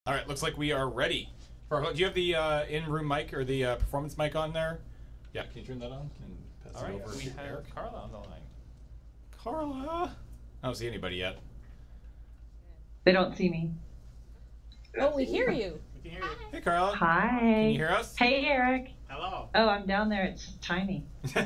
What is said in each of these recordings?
All right, looks like we are ready. Do you have the in-room mic or the performance mic on there? Yeah, can you turn that on? And pass All it right, over we to have Eric. Carla on the line. Carla! I don't see anybody yet. They don't see me. Oh, we hear you. We can hear you. Hey, Carla. Hi. Can you hear us? Hey, Eric. Hello. Oh, I'm down there. It's tiny. How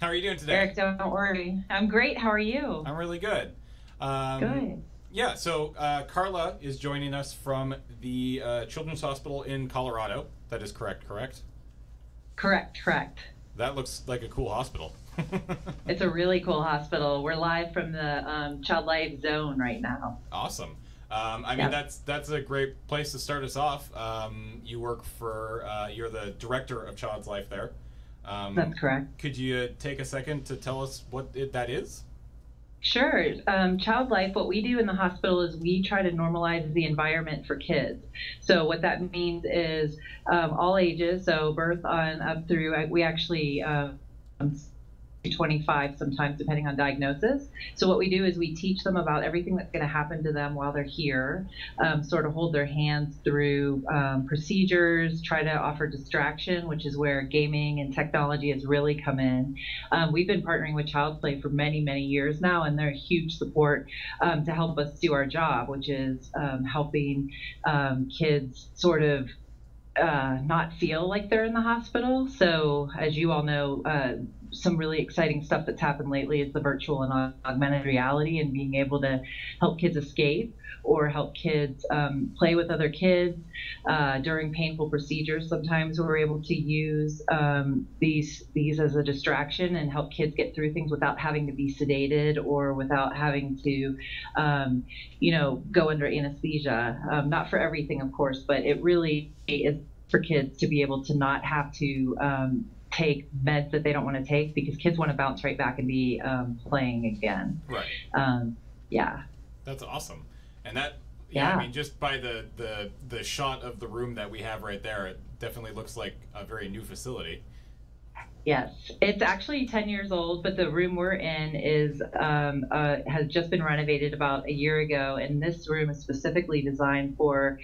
are you doing today? Eric, don't worry. I'm great. How are you? I'm really good. Good. Yeah, so Carla is joining us from the Children's Hospital in Colorado. That is correct, correct? Correct. That looks like a cool hospital. It's a really cool hospital. We're live from the Child Life Zone right now. Awesome. I mean, that's a great place to start us off. You work for, you're the director of Child's Life there. That's correct. Could you take a second to tell us what that is? Sure. Child Life, what we do in the hospital is we try to normalize the environment for kids. So what that means is all ages, so birth on up through, we actually 25 sometimes depending on diagnosis. So what we do is we teach them about everything that's going to happen to them while they're here, sort of hold their hands through procedures, try to offer distraction, which is where gaming and technology has really come in. We've been partnering with Child's Play for many years now, and they're a huge support to help us do our job, which is helping kids sort of not feel like they're in the hospital. So as you all know, some really exciting stuff that's happened lately is the virtual and augmented reality and being able to help kids escape or help kids play with other kids during painful procedures. Sometimes we're able to use these as a distraction and help kids get through things without having to be sedated or without having to, go under anesthesia. Not for everything, of course, but it really is for kids to be able to not have to take meds that they don't want to take, because kids want to bounce right back and be playing again. Right. Yeah. That's awesome. And that, I mean, just by the shot of the room that we have right there, it definitely looks like a very new facility. Yes, it's actually 10 years old, but the room we're in is has just been renovated about a year ago, and this room is specifically designed for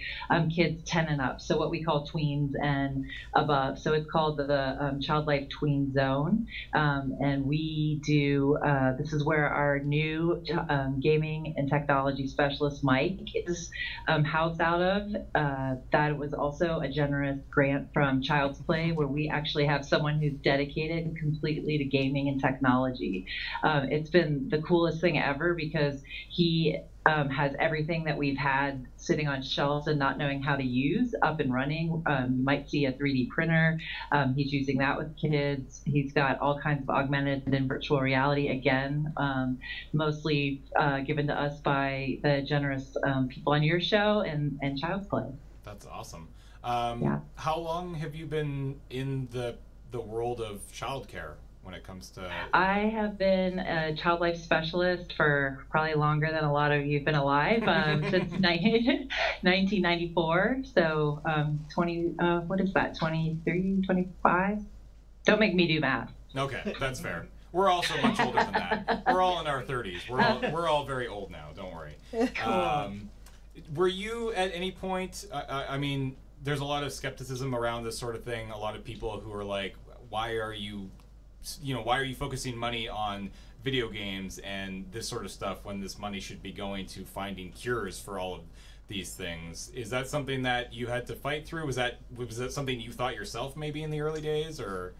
kids 10 and up, so what we call tweens and above. So it's called the Child Life Tween Zone, and we do, this is where our new gaming and technology specialist, Mike, is housed out of. That was also a generous grant from Child's Play, where we actually have someone who's dedicated completely to gaming and technology. It's been the coolest thing ever because he has everything that we've had sitting on shelves and not knowing how to use up and running. You might see a 3D printer. He's using that with kids. He's got all kinds of augmented and virtual reality, again, mostly given to us by the generous people on your show and Child's Play. That's awesome. How long have you been in the world of childcare when it comes to? I have been a child life specialist for probably longer than a lot of you have been alive, since 1994. So 23, 25? Don't make me do math. Okay, that's fair. We're also much older than that. We're all in our 30s. We're all very old now. Don't worry. Cool. Were you at any point? I mean, there's a lot of skepticism around this sort of thing. A lot of people who are like, why are you focusing money on video games and this sort of stuff when this money should be going to finding cures for all of these things? Is that something that you had to fight through? Was that something you thought yourself maybe in the early days, or?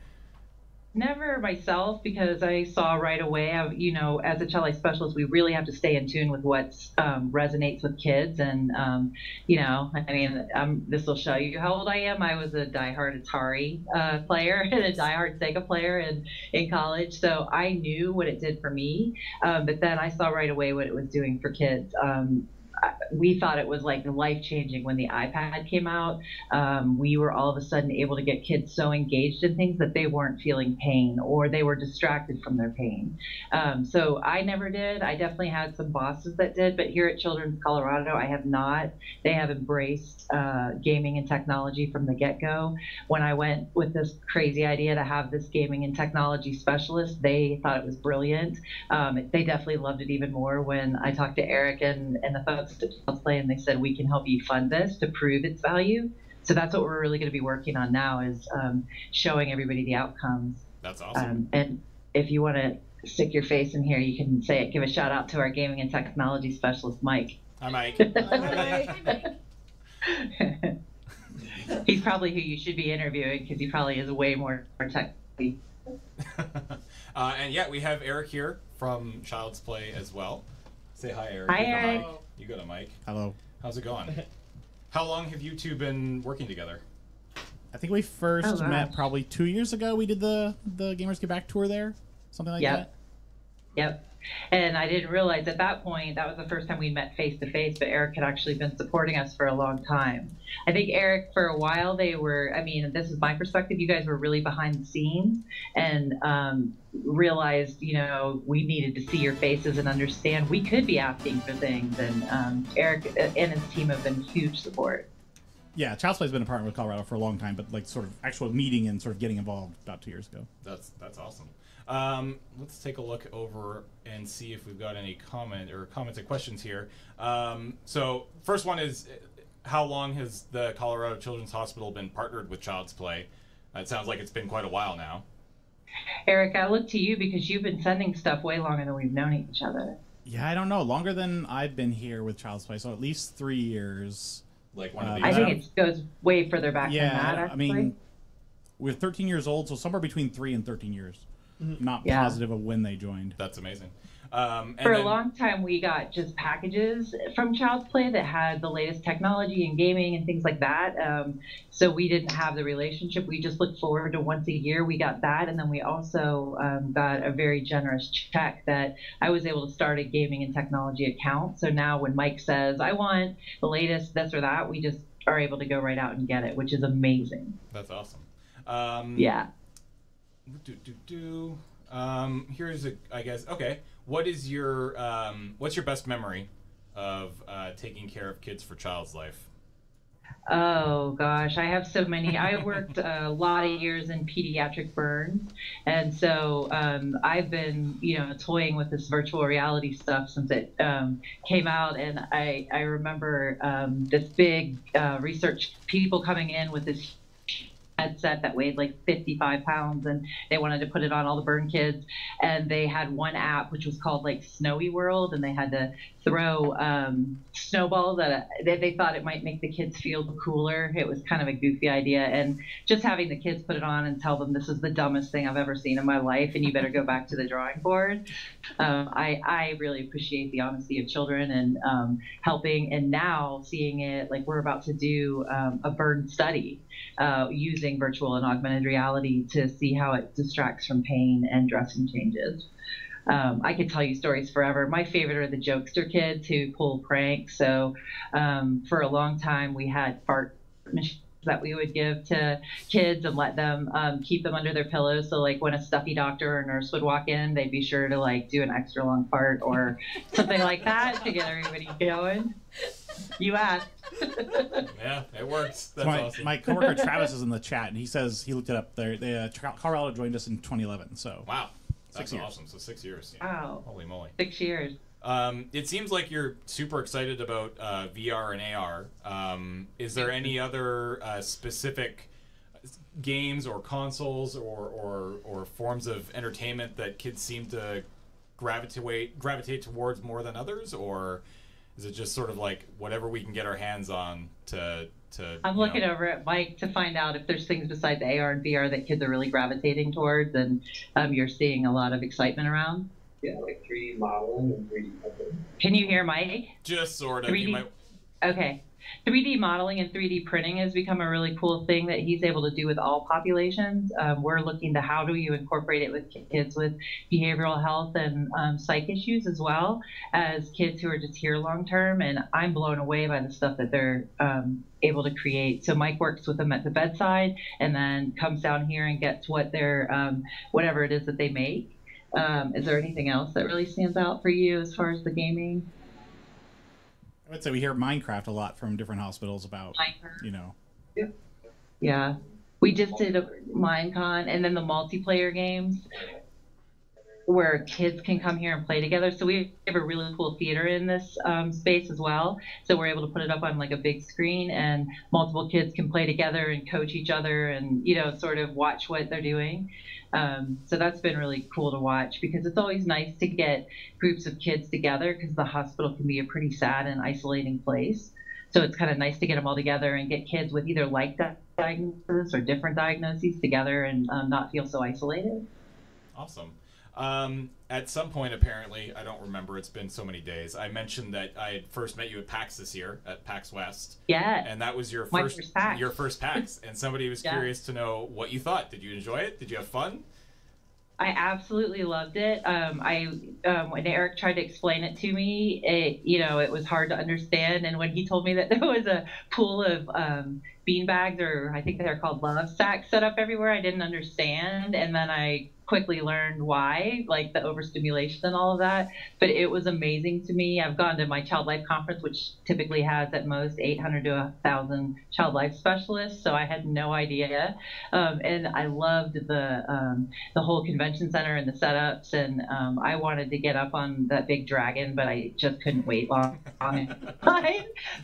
Never myself, because I saw right away, as a child life specialist, we really have to stay in tune with what resonates with kids. And, this will show you how old I am. I was a diehard Atari player and a diehard Sega player in college. So I knew what it did for me. But then I saw right away what it was doing for kids. We thought it was like life-changing when the iPad came out. We were all of a sudden able to get kids so engaged in things that they weren't feeling pain or they were distracted from their pain. So I never did. I definitely had some bosses that did, but here at Children's Colorado, I have not. They have embraced gaming and technology from the get-go. When I went with this crazy idea to have this gaming and technology specialist, they thought it was brilliant. They definitely loved it even more when I talked to Eric and the folks to Child's Play, and they said, we can help you fund this to prove its value. So that's what we're really going to be working on now, is showing everybody the outcomes. That's awesome. And if you want to stick your face in here, you can say it. Give a shout out to our gaming and technology specialist, Mike. Hi, Mike. Hi, Mike. He's probably who you should be interviewing, because he probably is way more techy. And yeah, we have Eric here from Child's Play as well. Say hi, Eric. Hi, Eric. You go to Mike. Hello. How's it going? How long have you two been working together? I think we first met probably 2 years ago. We did the Gamers Get Back tour there, something like that. Yep. And I didn't realize at that point that was the first time we met face to face, but Eric had actually been supporting us for a long time. I think Eric, for a while, they were, I mean, this is my perspective, you guys were really behind the scenes and realized, you know, we needed to see your faces and understand we could be asking for things. And Eric and his team have been huge support. Yeah, Child's Play's been a partner with Colorado for a long time, but like sort of actual meeting and sort of getting involved about 2 years ago. That's awesome. Let's take a look over and see if we've got any comments or questions here. So first one is, how long has the Colorado Children's Hospital been partnered with Child's Play? It sounds like it's been quite a while now. Eric, I look to you because you've been sending stuff way longer than we've known each other. Yeah, I don't know. Longer than I've been here with Child's Play, so at least 3 years. Like one of these. I think it goes way further back yeah, than that, actually. I mean, we're 13 years old, so somewhere between 3 and 13 years. Not positive of when they joined. That's amazing. For a long time, we got just packages from Child's Play that had the latest technology and gaming and things like that. So we didn't have the relationship. We just looked forward to once a year. We got that, and then we also got a very generous check that I was able to start a gaming and technology account. So now when Mike says, I want the latest this or that, we just are able to go right out and get it, which is amazing. That's awesome. Yeah. Here's I guess, okay. What is your, what's your best memory of taking care of kids for Child's Life? Oh gosh, I have so many. I worked a lot of years in pediatric burns, and so I've been, you know, toying with this virtual reality stuff since it came out. And I remember this big research people coming in with this headset that weighed like 55 pounds, and they wanted to put it on all the burn kids, and they had one app which was called like Snowy World, and they had to throw snowballs that they thought it might make the kids feel cooler. It was kind of a goofy idea, and just having the kids put it on and tell them this is the dumbest thing I've ever seen in my life and you better go back to the drawing board. I really appreciate the honesty of children and helping, and now seeing it, like we're about to do a burn study using virtual and augmented reality to see how it distracts from pain and dressing changes. I could tell you stories forever. My favorite are the jokester kids who pull pranks. So for a long time, we had fart machines that we would give to kids and let them keep them under their pillows. So like when a stuffy doctor or nurse would walk in, they'd be sure to like do an extra long fart or something like that to get everybody going. You asked. Yeah, it works. That's so awesome. My coworker Travis is in the chat, and he says he looked it up. They Colorado joined us in 2011. So wow, that's 6 years. awesome. So 6 years. Wow. Holy moly. 6 years. It seems like you're super excited about VR and AR. Is there any other specific games or consoles or forms of entertainment that kids seem to gravitate towards more than others, or is it just sort of like whatever we can get our hands on to I'm looking over at Mike to find out if there's things besides AR and VR that kids are really gravitating towards, and you're seeing a lot of excitement around. Yeah, like 3D modeling and 3D printing. Can you hear Mike? Just sort of. 3D? Okay. 3D modeling and 3D printing has become a really cool thing that he's able to do with all populations. We're looking to how do you incorporate it with kids with behavioral health and psych issues, as well as kids who are just here long term. And I'm blown away by the stuff that they're able to create. So Mike works with them at the bedside and then comes down here and gets what they're whatever it is that they make. Is there anything else that really stands out for you as far as the gaming? I would say we hear Minecraft a lot from different hospitals about, Minecraft. you know. Yeah. We just did a Minecon, and then the multiplayer games. where kids can come here and play together. So we have a really cool theater in this space as well. So we're able to put it up on like a big screen, and multiple kids can play together and coach each other and, you know, sort of watch what they're doing. So that's been really cool to watch, because it's always nice to get groups of kids together, because the hospital can be a pretty sad and isolating place. So it's kind of nice to get them all together and get kids with either like diagnosis or different diagnoses together and not feel so isolated. Awesome. At some point, apparently, I don't remember, it's been so many days, I mentioned that I had first met you at PAX this year, at PAX West. Yeah. And that was your first PAX. Your first PAX. And somebody was curious to know what you thought. Did you enjoy it? Did you have fun? I absolutely loved it. When Eric tried to explain it to me, it was hard to understand. And when he told me that there was a pool of bean bags, or I think they're called love sacks, set up everywhere, I didn't understand. And then I quickly learned why, like the overstimulation and all of that. But it was amazing to me. I've gone to my Child Life Conference, which typically has at most 800 to 1,000 child life specialists. So I had no idea. And I loved the whole convention center and the setups. And I wanted to get up on that big dragon, but I just couldn't wait long on it.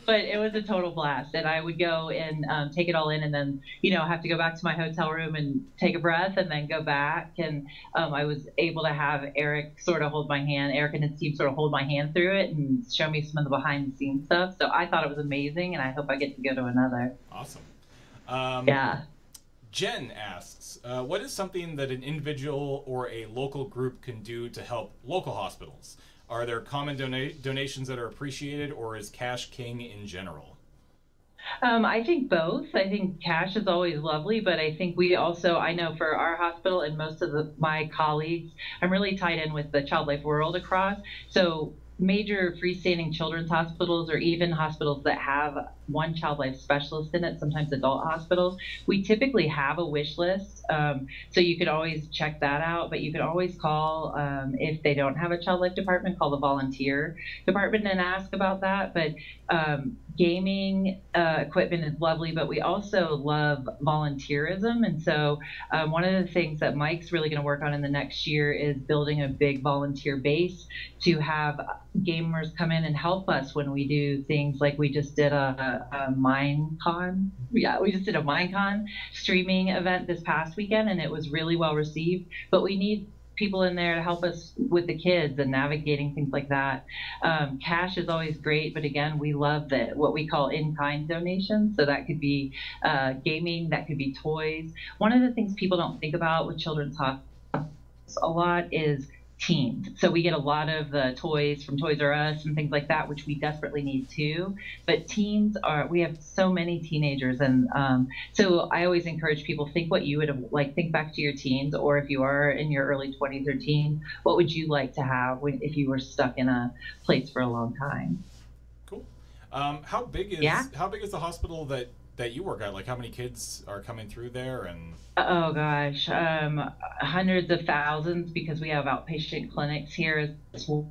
But it was a total blast. And I would go and take it all in, and then, have to go back to my hotel room and take a breath and then go back. And I was able to have Eric sort of hold my hand, Eric and his team sort of hold my hand through it and show me some of the behind the scenes stuff. So I thought it was amazing, and I hope I get to go to another. Awesome. Yeah. Jen asks, what is something that an individual or a local group can do to help local hospitals? Are there common donations that are appreciated, or is cash king in general? I think both. I think cash is always lovely, but I think we also, I know for our hospital and most of my colleagues, I'm really tied in with the Child Life World across. So major freestanding children's hospitals, or even hospitals that have one child life specialist in it, sometimes adult hospitals, we typically have a wish list. So you could always check that out, but you could always call, if they don't have a child life department, call the volunteer department and ask about that. But gaming equipment is lovely, but we also love volunteerism. And so one of the things that Mike's really going to work on in the next year is building a big volunteer base to have gamers come in and help us when we do things like we just did a Minecon. Yeah, we just did a Minecon streaming event this past weekend, and it was really well received. But we need people in there to help us with the kids and navigating things like that. Cash is always great, but again, we love what we call in-kind donations. So that could be gaming, that could be toys. One of the things people don't think about with children's hospitals a lot is teens. So we get a lot of the toys from Toys R Us and things like that, which we desperately need too. But we have so many teenagers. And so I always encourage people, think what you would have, think back to your teens, or if you are in your early 20s or teens, what would you like to have if you were stuck in a place for a long time? Cool. How big is the hospital that you work at? Like, how many kids are coming through there? And oh gosh, hundreds of thousands, because we have outpatient clinics here as well.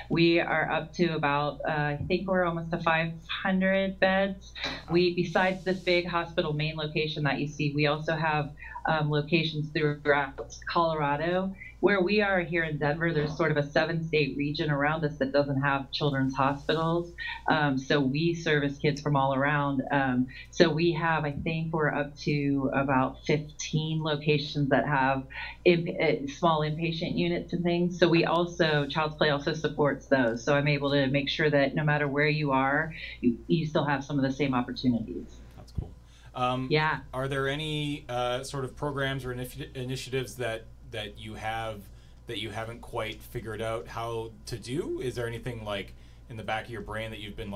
We are up to about, I think we're almost to 500 beds. Besides this big hospital main location that you see, we also have locations throughout Colorado. Where we are here in Denver, there's sort of a 7-state region around us that doesn't have children's hospitals. So we service kids from all around. So we have, I think we're up to about 15 locations that have small inpatient units and things. So Child's Play also supports those. So I'm able to make sure that no matter where you are, you still have some of the same opportunities. That's cool. Yeah. Are there any sort of programs or initiatives that you haven't quite figured out how to do? Is there anything like in the back of your brain that you've been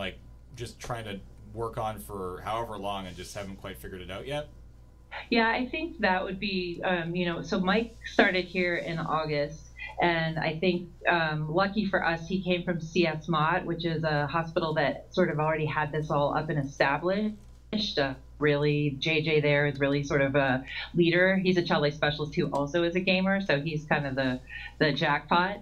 just trying to work on for however long and just haven't quite figured it out yet? Yeah, I think that would be, so Mike started here in August, and I think lucky for us, he came from CS Mott, which is a hospital that sort of already had this all up and established. really, JJ there is really sort of a leader. He's a child life specialist who also is a gamer, so he's kind of the jackpot.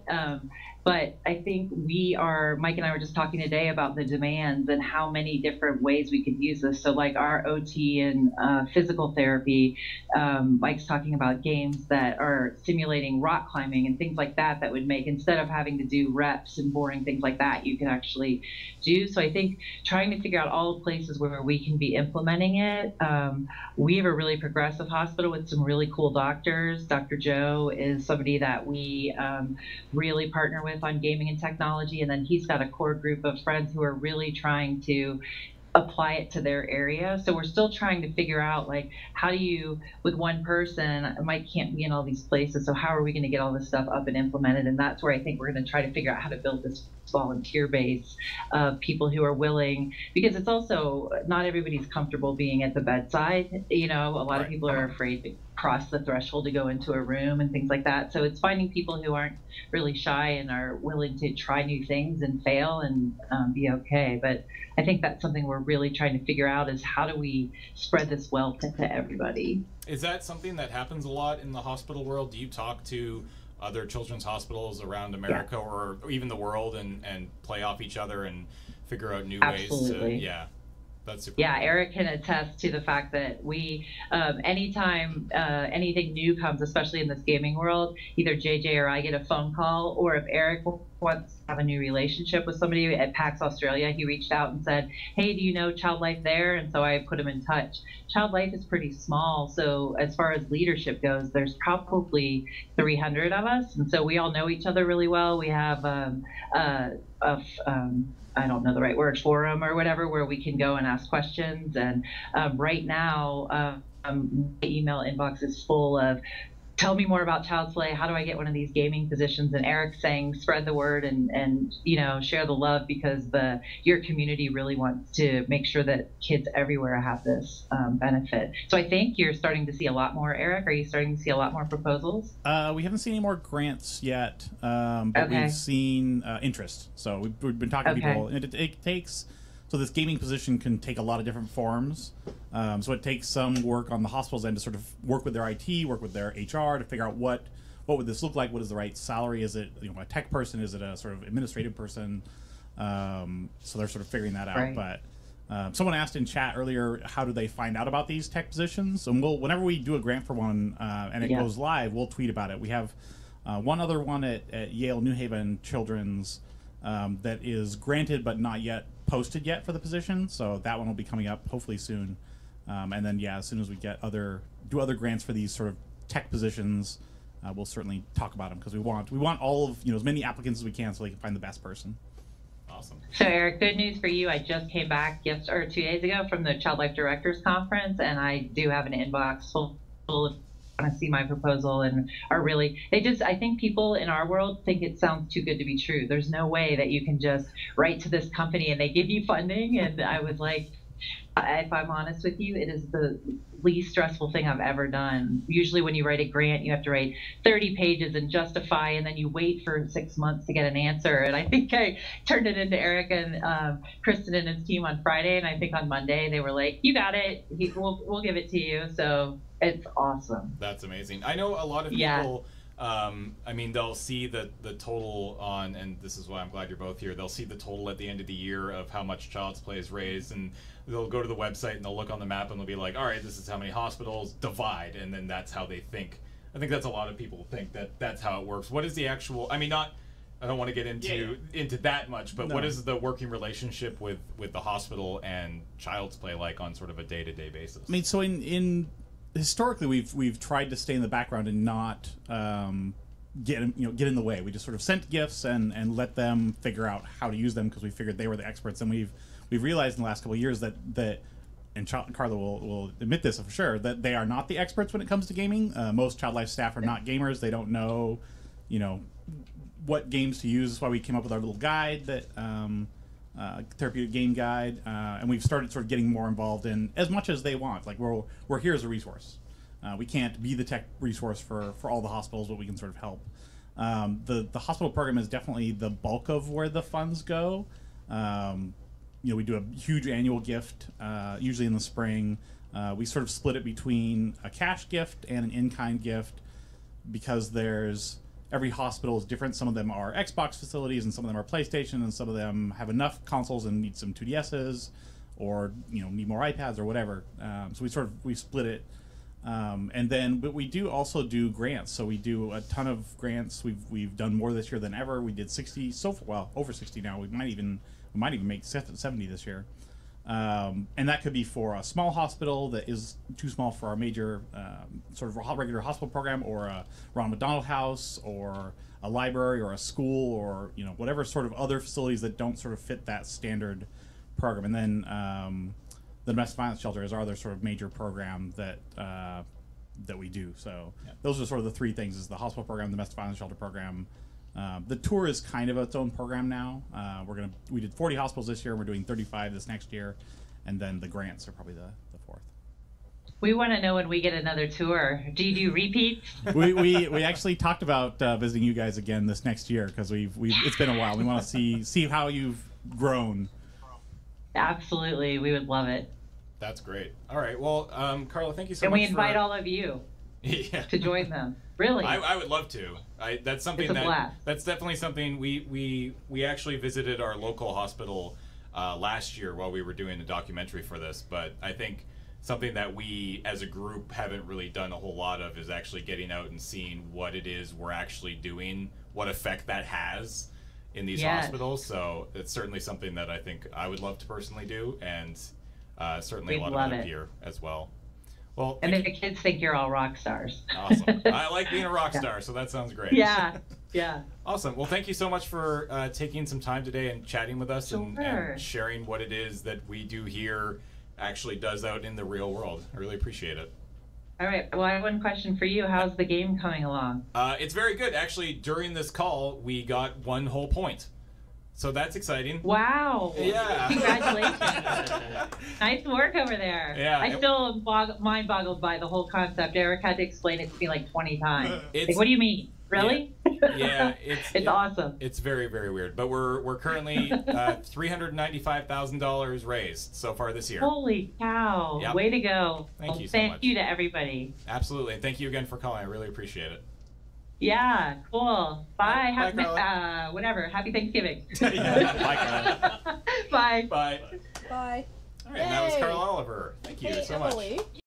But I think Mike and I were just talking today about the demands and how many different ways we could use this. So like our OT and physical therapy, Mike's talking about games that are simulating rock climbing and things like that would make, instead of having to do reps and boring things like that, you can actually do. So I think trying to figure out all the places where we can be implementing it. We have a really progressive hospital with some really cool doctors. Dr. Joe is somebody that we really partner with on gaming and technology, and then he's got a core group of friends who are really trying to apply it to their area. So we're still trying to figure out, like, how do you, with one person, Mike can't be in all these places, so how are we going to get all this stuff up and implemented? And that's where I think we're going to try to figure out how to build this volunteer base of people who are willing, because it's also not everybody's comfortable being at the bedside. You know, a lot of people are afraid to cross the threshold to go into a room and things like that. So it's finding people who aren't really shy and are willing to try new things and fail and be okay. But I think that's something we're really trying to figure out, is how do we spread this wealth to everybody? Is that something that happens a lot in the hospital world? Do you talk to other children's hospitals around America or even the world and play off each other and figure out new ways to, that's super cool. Eric can attest to the fact that we, anytime anything new comes, especially in this gaming world, either JJ or I get a phone call, or if Eric wants to have a new relationship with somebody at PAX Australia, he reached out and said, hey, do you know Child Life there? And so I put him in touch. Child Life is pretty small, so as far as leadership goes, there's probably 300 of us, and so we all know each other really well. We have I don't know the right word, forum or whatever, where we can go and ask questions. And right now, my email inbox is full of, tell me more about Child's Play. How do I get one of these gaming positions? And Eric's saying, spread the word and you know, share the love, because your community really wants to make sure that kids everywhere have this benefit. So I think you're starting to see a lot more, Eric. Are you starting to see a lot more proposals? We haven't seen any more grants yet, but we've seen interest. So we've been talking to people, and it takes. So this gaming position can take a lot of different forms. So it takes some work on the hospital's end to sort of work with their IT, work with their HR to figure out what would this look like, what is the right salary, is it a tech person, is it a sort of administrative person? So they're sort of figuring that out. Right. But someone asked in chat earlier, how do they find out about these tech positions? And whenever we do a grant for one and it goes live, we'll tweet about it. We have one other one at Yale New Haven Children's that is granted but not yet posted yet for the position, so that one will be coming up hopefully soon. And then as soon as we get other grants for these sort of tech positions, we'll certainly talk about them, because we want all of as many applicants as we can, so they can find the best person. Awesome. So Eric, good news for you. I just came back 2 days ago from the Child Life Directors Conference, and I do have an inbox full of want to see my proposal and are really, I think people in our world think it sounds too good to be true. There's no way that you can just write to this company and they give you funding. And I was like, if I'm honest with you, it is the least stressful thing I've ever done. Usually when you write a grant, you have to write 30 pages and justify, and then you wait for 6 months to get an answer. And I think I turned it into Eric and Kristen and his team on Friday, and I think on Monday they were like, you got it, we'll give it to you. So it's awesome. That's amazing. I know a lot of people, I mean, they'll see the total on, and this is why I'm glad you're both here, they'll see the total at the end of the year of how much Child's Play is raised, and they'll go to the website and they'll look on the map and they'll be like, all right, this is how many hospitals, divide, and then that's how they think. I think that's a lot of people think that that's how it works. What is the actual, I mean, I don't want to get into that much, but what is the working relationship with the hospital and Child's Play like on sort of a day-to-day basis? I mean, so in historically we've tried to stay in the background and not get in the way. We just sort of sent gifts and let them figure out how to use them, because we figured they were the experts. And we've realized in the last couple of years that and Carla will admit this for sure, that they are not the experts when it comes to gaming. Most Child Life staff are not gamers. They don't know, what games to use. That's why we came up with our little guide, that therapeutic game guide, and we've started sort of getting more involved in as much as they want. Like we're here as a resource. We can't be the tech resource for all the hospitals, but we can sort of help. The hospital program is definitely the bulk of where the funds go. We do a huge annual gift, usually in the spring. We sort of split it between a cash gift and an in-kind gift because every hospital is different. Some of them are Xbox facilities, and some of them are PlayStation, and some of them have enough consoles and need some 2DSs, or need more iPads or whatever. So we split it, but we do also do grants. So we do a ton of grants. We've done more this year than ever. We did 60 over 60 now. We might even make 70 this year. And that could be for a small hospital that is too small for our major sort of regular hospital program, or a Ronald McDonald House, or a library, or a school, or whatever sort of other facilities that don't sort of fit that standard program. And then the domestic violence shelter is our other sort of major program that we do. So those are sort of the three things: is the hospital program, the domestic violence shelter program. The tour is kind of its own program now. We did 40 hospitals this year, and we're doing 35 this next year, and then the grants are probably the fourth. We want to know when we get another tour. Do you do repeats? we actually talked about visiting you guys again this next year, because it's been a while. We want to see how you've grown. Absolutely, we would love it. That's great. All right, well, Carla, thank you so much. And we invite all of you to join them. Really, I would love to. That's something that's definitely something we actually visited our local hospital last year while we were doing the documentary for this. But I think something that we as a group haven't really done a whole lot of is actually getting out and seeing what it is we're actually doing, what effect that has in these hospitals. So it's certainly something that I think I would love to personally do, and certainly a lot of other here as well. Well, and the kids think you're all rock stars. Awesome. I like being a rock star, so that sounds great. Yeah. Awesome. Well, thank you so much for taking some time today and chatting with us, and sharing what it is that we do here actually does out in the real world. I really appreciate it. All right. Well, I have one question for you. How's the game coming along? It's very good. Actually, during this call, we got 1 whole point. So that's exciting. Wow. Yeah. Congratulations. Nice work over there. Yeah. I still am mind boggled by the whole concept. Eric had to explain it to me like 20 times. Like, what do you mean? Really? Yeah. It's awesome. It's very, very weird. But we're currently $395,000 raised so far this year. Holy cow. Yep. Way to go. Thank you so Thank much. you to everybody. Absolutely. And thank you again for calling. I really appreciate it. Yeah, cool. Bye. Bye, Whatever. Happy Thanksgiving. Bye, Carla. Bye. Bye. Bye. All right, and that was Carla Oliver. Thank you Hey, so Emily. much.